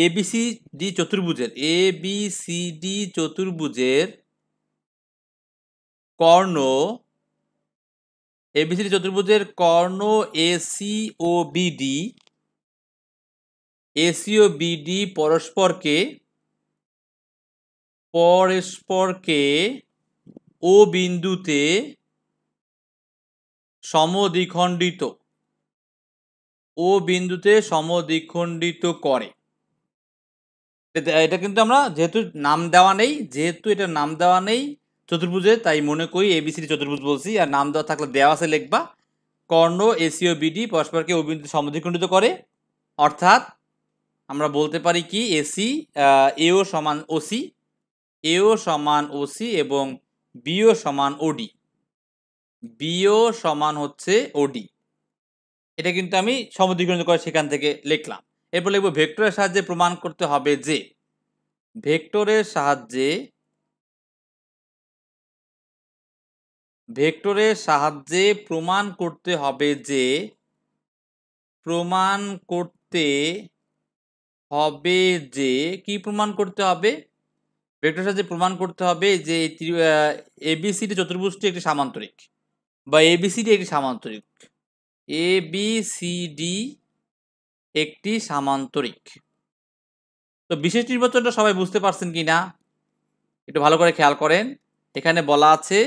এবিসিডি চতুর্ভুজের, এবিসিডি চতুর্ভুজের কর্ণ, এবিসিডি চতুর্ভুজের কর্ণ এসি ও বিডি, এসি ও বিডি পরস্পরকে ও বিন্দুতে সমদ্বিখণ্ডিত, ও বিন্দুতে সমদ্বিখণ্ডিত করে। এটা কিন্তু আমরা যেহেতু নাম দেওয়া নেই, যেহেতু এটা নাম দেওয়া নেই চতুর্ভুজে, তাই মনে করি এবিসিডি চতুর্ভুজ বলছি। আর নাম দেওয়া থাকলে দেওয়া আছে লিখবা, কর্ণ এসি ও বিডি পরস্পরকে ও বিন্দুতে সমদ্বিখণ্ডিত করে। অর্থাৎ আমরা বলতে পারি কি, এসি এও সমান ওসি, এও সমান ওসি এবং বিও সমান ওডি, বিও সমান হচ্ছে ওডি। এটা কিন্তু আমি সমদ্বিখণ্ডিত করে সেখান থেকে লিখলাম। এরপর লিখবো ভেক্টরের সাহায্যে প্রমাণ করতে হবে যে, ভেক্টরের সাহায্যে প্রমাণ করতে হবে যে, প্রমাণ করতে হবে যে, কি প্রমাণ করতে হবে? ভেক্টরের সাহায্যে প্রমাণ করতে হবে যে এবিসিডি চতুর্ভুজটি একটি সামান্তরিক, বা এবিসিডি একটি সামান্তরিক, এবিসিডি একটি সামান্তরিক। তো বিশেষ নির্বাচনটা সবাই বুঝতে পারছেন কি না একটু ভালো করে খেয়াল করেন। এখানে বলা আছে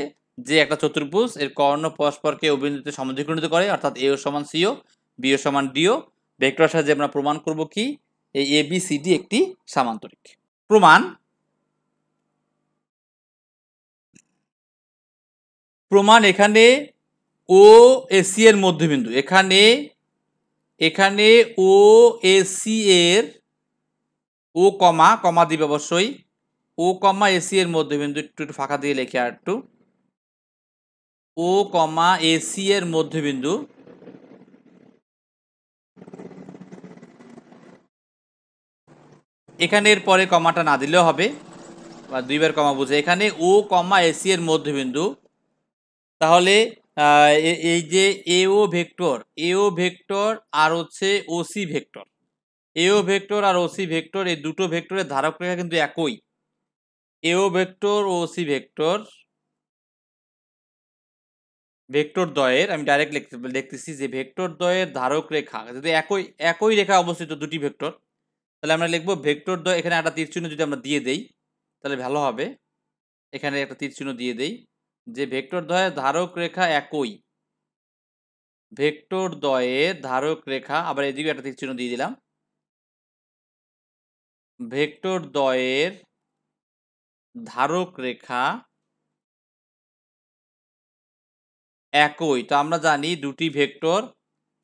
যে একটা চতুর্ভুজ এর কর্ণ পরস্পরকে ও বিন্দুতে সমদ্বিখণ্ডিত করে, অর্থাৎ এও সমান সিও, বিও সমান ডিও। ভেক্টরের সাহায্যে আমরা প্রমাণ করব কি, এই এবিসিডি একটি সামান্তরিক। প্রমাণ এখানে ও এসি এর মধ্যবিন্দু, এখানে ও এসি এর, ও কমা দিবে অবশ্যই, ও কমা এসি এর মধ্যবিন্দু, একটু ফাঁকা দিয়ে লেখে আর একটু, ও কমা এসি এর মধ্যবিন্দু, এখানে এর পরে কমাটা না দিলেও হবে, বা দুইবার কমা বুঝে, এখানে ও কমা এসি এর মধ্যবিন্দু। তাহলে এই যে এও ভেক্টর আর হচ্ছে ওসি ভেক্টর, এও ভেক্টর আর ওসি ভেক্টর, এই দুটো ভেক্টরের ধারক রেখা কিন্তু একই। এও ভেক্টর ও ওসি ভেক্টর দ্বয়ের, আমি ডাইরেক্ট লিখতেছি যে ভেক্টর দ্বয়ের ধারক রেখা যদি একই রেখা অবস্থিত দুটি ভেক্টর, তাহলে আমরা লিখবো ভেক্টর দ্বয়, এখানে একটা তীর চিহ্ন যদি আমরা দিয়ে দেই তাহলে ভালো হবে। এখানে একটা তীর চিহ্ন দিয়ে দেই যে ভেক্টর দ্বয়ের ধারক রেখা একই, ভেক্টর দ্বয়ের ধারক রেখা, আবার এদিকে একটা তীর চিহ্ন দিয়ে দিলাম, ভেক্টর দ্বয়ের ধারক রেখা একই। তো আমরা জানি দুটি ভেক্টর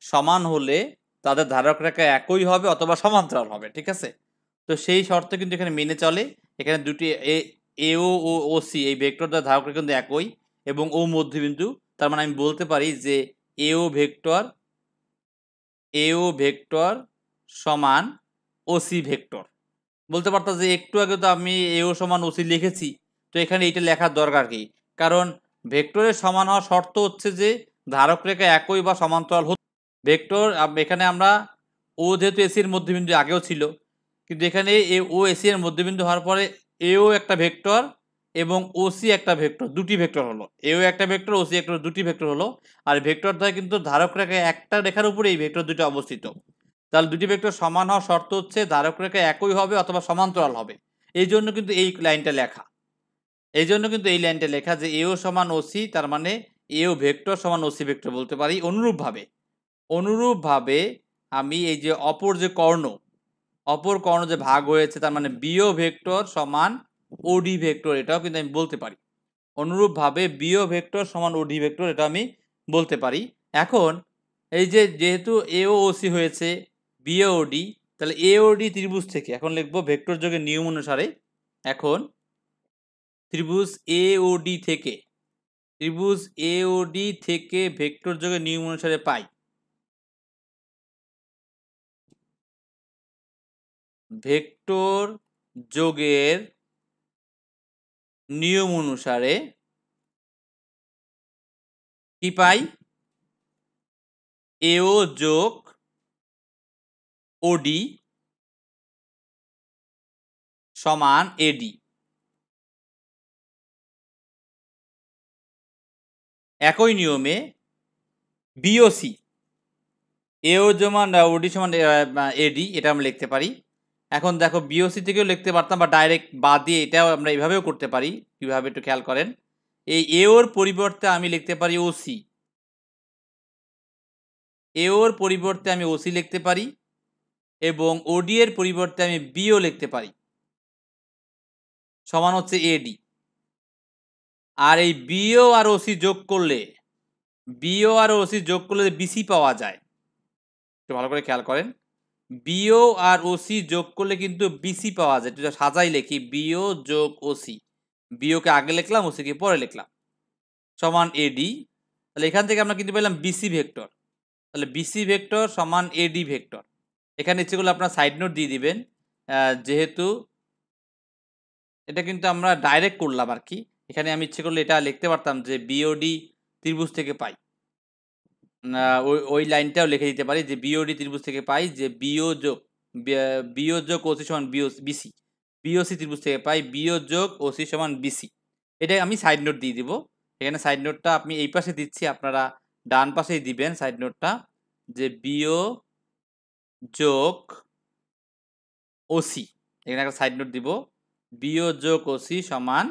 সমান হলে তাদের ধারক রেখা একই হবে অথবা সমান্তরাল হবে, ঠিক আছে? তো সেই শর্ত কিন্তু এখানে মেনে চলে। এখানে দুটি এও ও ওসি এই ভেক্টর দ্বারা ধারক রেখা কিন্তু একই এবং ও মধ্যবিন্দু, তার মানে আমি বলতে পারি যে এও ভেক্টর সমান ওসি ভেক্টর। বলতে পারতাম যে একটু আগে তো আমি এও সমান ওসি লিখেছি, তো এখানে এইটা লেখার দরকার কি? কারণ ভেক্টরের সমান হওয়ার শর্ত হচ্ছে যে ধারক রেখা একই বা সমান্তরাল হচ্ছে। ভেক্টর এখানে আমরা ও যেহেতু এসি এর মধ্যবিন্দু আগেও ছিল, কিন্তু এখানে ও এসি এর মধ্যবিন্দু হওয়ার পরে এও একটা ভেক্টর এবং ওসি একটা ভেক্টর, দুটি ভেক্টর হলো। এও একটা ভেক্টর, ওসি একটা, দুটি ভেক্টর হলো। আর ভেক্টর দ্বয় কিন্তু ধারক রেখায় একটা রেখার উপরে এই ভেক্টর দুটো অবস্থিত। তাহলে দুটি ভেক্টর সমান হওয়ার শর্ত হচ্ছে ধারক রেখা একই হবে অথবা সমান্তরাল হবে। এই জন্য কিন্তু এই লাইনটা লেখা, যে এও সমান ওসি, তার মানে এও ভেক্টর সমান ওসি ভেক্টর বলতে পারি। অনুরূপভাবে আমি এই যে অপর কর্ণ যে ভাগ হয়েছে, তার মানে বিও ভেক্টর সমান ওডি ভেক্টর, এটাও কিন্তু আমি বলতে পারি। অনুরূপভাবে বিও ভেক্টর সমান ওডি ভেক্টর, এটা আমি বলতে পারি। এখন এই যে যেহেতু এও ওসি হয়েছে, বিও ওডি, তাহলে এওডি ত্রিভুজ থেকে এখন লিখবো ভেক্টর যোগের নিয়ম অনুসারে। এখন ত্রিভুজ এওডি থেকে, ত্রিভুজ এওডি থেকে ভেক্টর যোগের নিয়ম অনুসারে পাই ভেক্টর যোগের নিয়ম অনুসারে কি পাই? এও যোগ ওডি সমান এডি। একই নিয়মে বিওসি, এও সমান ওডি সমান এডি, এটা আমরা লিখতে পারি। এখন দেখো বিওসি থেকেও লিখতে পারতাম বা ডাইরেক্ট বাদ দিয়ে এটাও আমরা এইভাবেও করতে পারি। কীভাবে একটু খেয়াল করেন, এই এওর পরিবর্তে আমি লিখতে পারি ওসি, এওর পরিবর্তে আমি ওসি লিখতে পারি, এবং ওডি এর পরিবর্তে আমি বিও লিখতে পারি, সমান হচ্ছে এডি। আর এই বিও আর ওসি যোগ করলে, বিও আর ওসি যোগ করলে বিসি পাওয়া যায়। একটু ভালো করে খেয়াল করেন, বিও আর ওসি যোগ করলে কিন্তু বিসি পাওয়া যায়। একটু সাজাই লিখি, বিও যোগ ওসি, বিওকে আগে লিখলাম, ওসিকে পরে লিখলাম, সমান এডি। তাহলে এখান থেকে আমরা কিন্তু পেলাম বিসি ভেক্টর। তাহলে বিসি ভেক্টর সমান এডি ভেক্টর। এখানে ইচ্ছে করলে আপনার সাইড নোট দিয়ে দিবেন, যেহেতু এটা কিন্তু আমরা ডাইরেক্ট করলাম আর কি। এখানে আমি ইচ্ছে করলে এটা লিখতে পারতাম যে বিওডি ত্রিভুজ থেকে পাই, ওই লাইনটাও লিখে দিতে পারি যে বিওডি ত্রিভুজ থেকে পাই যে বিও যোগ ওসি সমান বিসি, বিওসি ত্রিভুজ থেকে পাই বিও যোগ ওসি সমান বিসি। এটা আমি সাইড নোট দিয়ে দিব। এখানে সাইড নোটটা আমি এই পাশে দিচ্ছি, আপনারা ডান পাশেই দিবেন সাইড নোটটা, যে বিও যোগ ওসি, এখানে একটা সাইড নোট দিব, বিও যোগ ওসি সমান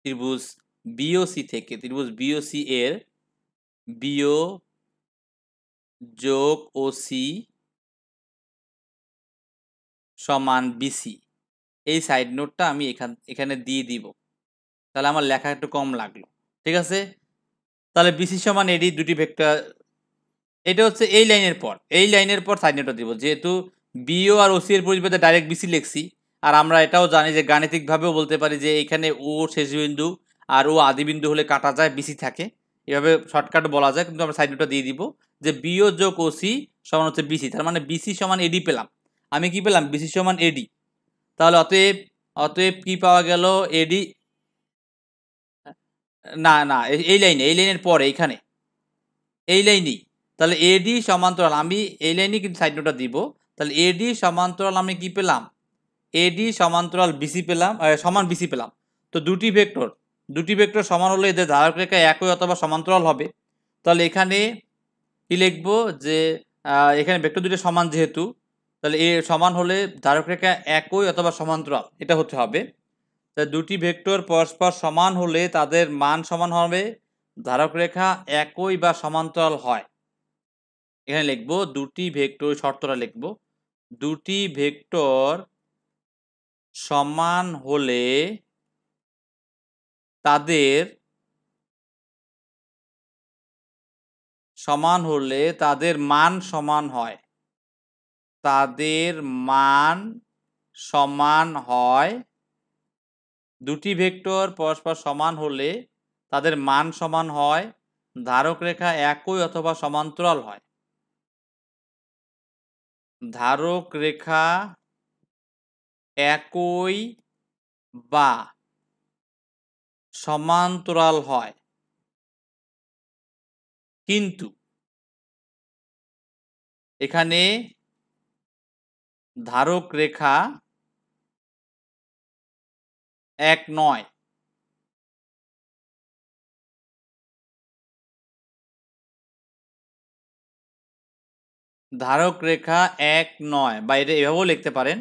ত্রিভুজ বিওসি থেকে, ত্রিভুজ বিওসি এর বিও যোগ ওসি সমান বিসি। এই সাইড নোটটা আমি এখানে দিয়ে দিব, তাহলে আমার লেখা একটু কম লাগলো। ঠিক আছে, তাহলে বিসি সমান এডি দুটি ভেক্টর, এটা হচ্ছে এই লাইনের পর সাইড নোটটা দিব, যেহেতু বিও আর ওসি এর পরিবর্তে ডাইরেক্ট বিসি লিখছি। আর আমরা এটাও জানি যে গাণিতিকভাবেও বলতে পারি যে এখানে ও শেষ বিন্দু আর ও আদি বিন্দু হলে কাটা যায়, বিসি থাকে, এভাবে শর্টকাট বলা যায়। কিন্তু আমরা সাইড নোটটা দিয়ে দিব যে বিও যোগ ওসি সমান হচ্ছে বিসি, তার মানে বিসি সমান এডি পেলাম। আমি কি পেলাম? বিসি সমান এডি। তাহলে অতএব অতএব কি পাওয়া গেল? এডি, না না, এই লাইনের পরে এইখানে এই লাইনই, তাহলে এডি সমান্তরাল, আমি এই লাইনে কিন্তু সাইড নোটটা দিব। তাহলে এডি সমান্তরাল আমি কি পেলাম? এডি সমান্তরাল বিসি পেলাম, সমান বিসি পেলাম। তো দুটি ভেক্টর সমান হলে এদের ধারক রেখা একই অথবা সমান্তরাল হবে। তাহলে এখানে কি লিখবো যে এখানে ভেক্টর দুটো সমান যেহেতু, তাহলে এ সমান হলে ধারক রেখা একই অথবা সমান্তরাল, এটা হতে হবে। তাহলে দুটি ভেক্টর পরস্পর সমান হলে তাদের মান সমান হবে, ধারক রেখা একই বা সমান্তরাল হয়। এখানে লিখবো দুটি ভেক্টর, শর্তটা লিখবো, দুটি ভেক্টর সমান হলে তাদের মান সমান হয়, তাদের মান সমান হয়। দুটি ভেক্টর পরস্পর সমান হলে তাদের মান সমান হয়, ধারক রেখা একই অথবা সমান্তরাল হয়। ধারক রেখা একই বা সমান্তরাল হয়, কিন্তু এখানে ধারক রেখা এক নয়। ধারক রেখা এক নয়, বা এটা এভাবেও লিখতে পারেন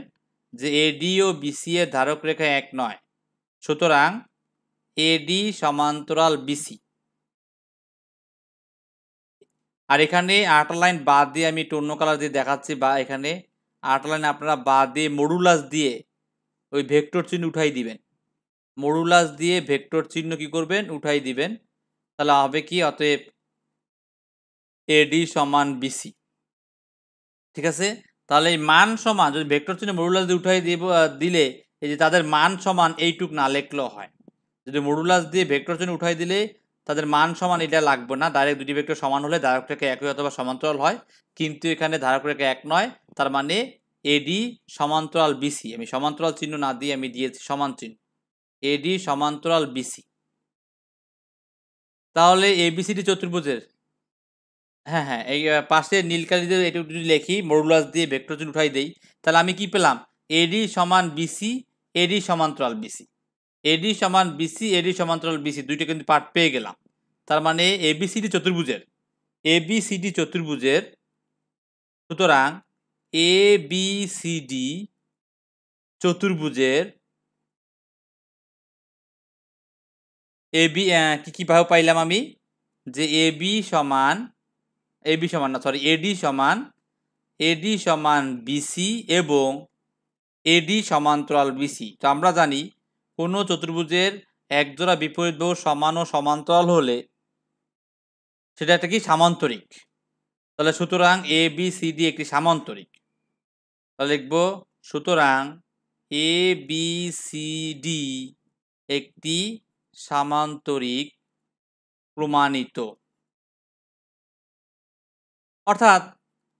যে এডি ও বিসি এর ধারক রেখা এক নয়। সুতরাং এডি সমান্তরাল বিসি। আর এখানে 8 লাইন বাদ দিয়ে আমি একটু অন্য কালার দিয়ে দেখাচ্ছি, বা এখানে 8 লাইন আপনারা বাদ দিয়ে মডুলাস দিয়ে ওই ভেক্টর চিহ্ন উঠাই দিবেন, মডুলাস দিয়ে ভেক্টর চিহ্ন কি করবেন, উঠাই দিবেন। তাহলে হবে কি, অতএব এডি সমান বিসি। ঠিক আছে, তাহলে এই মান সমান যদি ভেক্টর চিহ্ন মডুলাস দিয়ে উঠাই দিলে এই যে তাদের মান সমান এইটুক না লিখলেও হয়। যদি মডুলাস দিয়ে ভেক্টর চিহ্ন উঠাই দিলে তাদের মান সমান এটা লাগবে না, ডাইরেক্ট দুটি ভেক্টর সমান হলে ধারক রেখা একই অথবা সমান্তরাল হয়, কিন্তু এখানে ধারক রেখা এক নয়, তার মানে এডি সমান্তরাল বিসি। আমি সমান্তরাল চিহ্ন না দিয়ে আমি দিয়েছি সমান চিহ্ন, এডি সমান্তরাল বিসি। তাহলে এবিসিডি চতুর্ভুজের, হ্যাঁ হ্যাঁ, এই পাশে নীল কালি দিয়ে এটা যদি লিখি, মডুলাস দিয়ে ভেক্টর চিহ্ন উঠাই দেই, তাহলে আমি কি পেলাম, এডি সমান বিসি, এডি সমান্তরাল বিসি, এডি সমান বিসি, এডি সমান্তরাল বিসি, দুইটা কিন্তু পার্ট পেয়ে গেলাম। তার মানে এবিসিডি চতুর্ভুজের, এবিসিডি চতুর্ভুজের, সুতরাং এবিসিডি চতুর্ভুজের এবি কিভাবে পাইলাম আমি, যে এবি সমান, এবি সমান না সরি এডি সমান, এডি সমান বিসি এবং এডি সমান্তরাল বিসি। তো আমরা জানি কোনো চতুর্ভুজের একজোড়া বিপরীত বাহু সমান ও সমান্তরাল হলে সেটা একটা কি, সামান্তরিক। তাহলে সুতরাং এ বি সি ডি একটি সামান্তরিক। তাহলে লিখব, সুতরাং এ বি সি ডি একটি সামান্তরিক প্রমাণিত। অর্থাৎ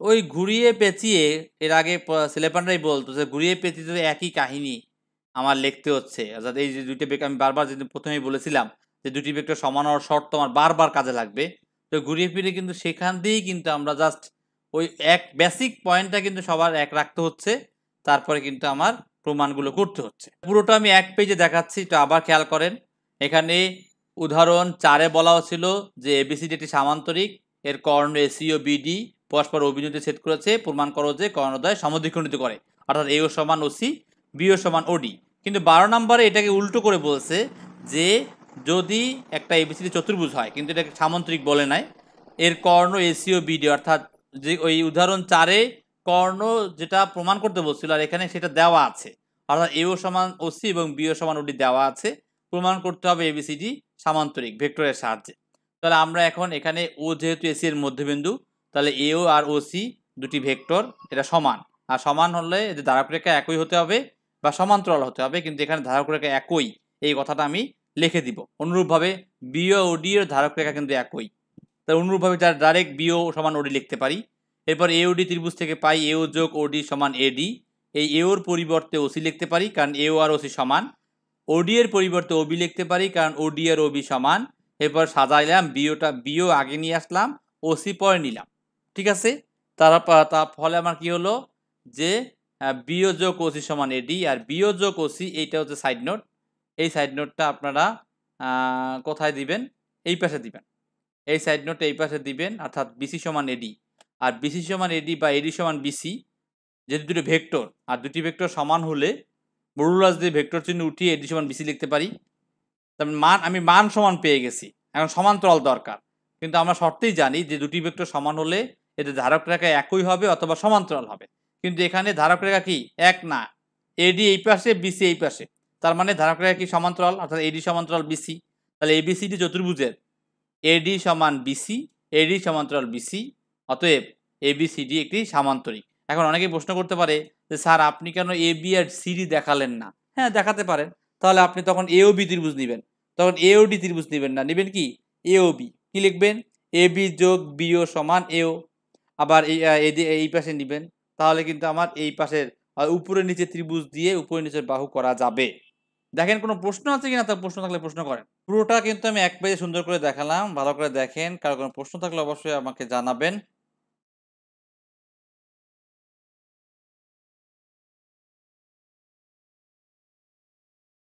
ওই ঘুরিয়ে পেঁচিয়ে, এর আগে ছেলেপানরাই বলতো যে ঘুরিয়ে পেঁচিয়ে তো একই কাহিনী আমার লিখতে হচ্ছে। অর্থাৎ এই যে দুইটা ভেক্টর, আমি বারবার যেদিন প্রথমেই বলেছিলাম যে দুটি ভেক্টর সমান হওয়ার শর্ত আমার বারবার কাজে লাগবে। তো ঘুরিয়ে ফিরে কিন্তু সেখান দিয়েই কিন্তু আমরা জাস্ট ওই এক বেসিক পয়েন্টটা কিন্তু সবার এক রাখতে হচ্ছে, তারপরে কিন্তু আমার প্রমাণগুলো করতে হচ্ছে। পুরোটা আমি এক পেজে দেখাচ্ছি, তো আবার খেয়াল করেন। এখানে উদাহরণ 4-এ বলা হচ্ছিল যে এবিসিডি একটি সামান্তরিক, এর কর্ণ এসি ও বিডি পরস্পর অভিযোগে ছেদ করেছে, প্রমাণ করো যে কর্ণদ্বয় সমদ্বিখণ্ডিত করে, অর্থাৎ এও সমান ওসি, বিও সমান ওডি। কিন্তু 12 নম্বরে এটাকে উল্টো করে বলছে যে যদি একটা এবিসিডি চতুর্ভুজ হয়, কিন্তু এটাকে সামান্তরিক বলে নাই, এর কর্ণ এসি ও বিডি, অর্থাৎ যে ওই উদাহরণ 4-এ কর্ণ যেটা প্রমাণ করতে বলছিল আর এখানে সেটা দেওয়া আছে, অর্থাৎ এও সমান ওসি এবং বিও সমান ওডি দেওয়া আছে, প্রমাণ করতে হবে এবিসিডি সামান্তরিক ভেক্টরের সাহায্যে। তাহলে আমরা এখন এখানে ও যেহেতু এসি এর মধ্যবিন্দু, তাহলে এও আর ওসি দুটি ভেক্টর, এটা সমান, আর সমান হলে যে ধারক রেখা একই হতে হবে বা সমান্তরাল হতে হবে, কিন্তু এখানে ধারক রেখা একই, এই কথাটা আমি লিখে দিব। অনুরূপভাবে বিও ওডি এর ধারক রেখা কিন্তু একই, তাই অনুরূপভাবে যার ডাইরেক্ট বিও সমান ওডি লিখতে পারি। এরপর এওডি ত্রিভুজ থেকে পাই এও যোগ ওডি সমান এডি, এই এওর পরিবর্তে ওসি লিখতে পারি কারণ এও আর ওসি সমান, ওডি এর পরিবর্তে ওবি লিখতে পারি কারণ ওডি আর ওবি সমান। এরপর সাজাইলাম, বিও আগে নিয়ে আসলাম, ওসি পরে নিলাম। ঠিক আছে, তার ফলে আমার কি হলো যে বিও যোগ ওসি সমান এডি, আর বিও যোগ ওসি এইটা হচ্ছে সাইড নোট। এই সাইড নোটটা আপনারা কোথায় দিবেন, এই পাশে দিবেন, এই সাইড নোটটা এই পাশে দিবেন, অর্থাৎ বিসি সমান এডি, আর বিসি সমান এডি বা এডি সমান বিসি, যেহেতু দুটো ভেক্টর আর দুটি ভেক্টর সমান হলে মডুলাস দিয়ে ভেক্টর চিহ্ন উঠিয়ে এডি সমান বিসি লিখতে পারি। তার মান, আমি মান সমান পেয়ে গেছি, এখন সমান্তরাল দরকার, কিন্তু আমরা শর্তেই জানি যে দুটি ভেক্টর সমান হলে এদের ধারক রেখা একই হবে অথবা সমান্তরাল হবে, কিন্তু এখানে ধারক রেখা কি এক না, এডি এই পাশে বিসি এই পাশে, তার মানে ধারক রেখা কি সমান্তরাল, অর্থাৎ এডি সমান্তরাল বিসি। তাহলে এবিসিডি চতুর্ভুজের এডি সমান বিসি, এডি সমান্তরাল বিসি, অতএব এবিসিডি একটি সামান্তরিক। এখন অনেকেই প্রশ্ন করতে পারে যে স্যার আপনি কেন এ বি আর সিডি দেখালেন না? হ্যাঁ দেখাতে পারেন, তাহলে আপনি তখন এও বি ত্রিভুজ নেবেন, তখন এও ডি ত্রিভুজ নেবেন না, নেবেন কি এও বি। কি লিখবেন, এ বি যোগ বিও সমান এও, আবার এই পাশে নেবেন, তাহলে কিন্তু আমার এই পাশের উপরে নিচে ত্রিভুজ দিয়ে উপরে নিচের বাহু করা যাবে। দেখেন কোনো প্রশ্ন আছে কিনা, তার প্রশ্ন থাকলে প্রশ্ন করেন। পুরোটা কিন্তু আমি এক পেজে সুন্দর করে দেখালাম, ভালো করে দেখেন, কারো কোনো প্রশ্ন থাকলে অবশ্যই আমাকে জানাবেন।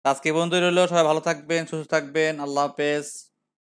আজকে বন্ধু রইল, সবাই ভালো থাকবেন, সুস্থ থাকবেন, আল্লাহ হাফেজ।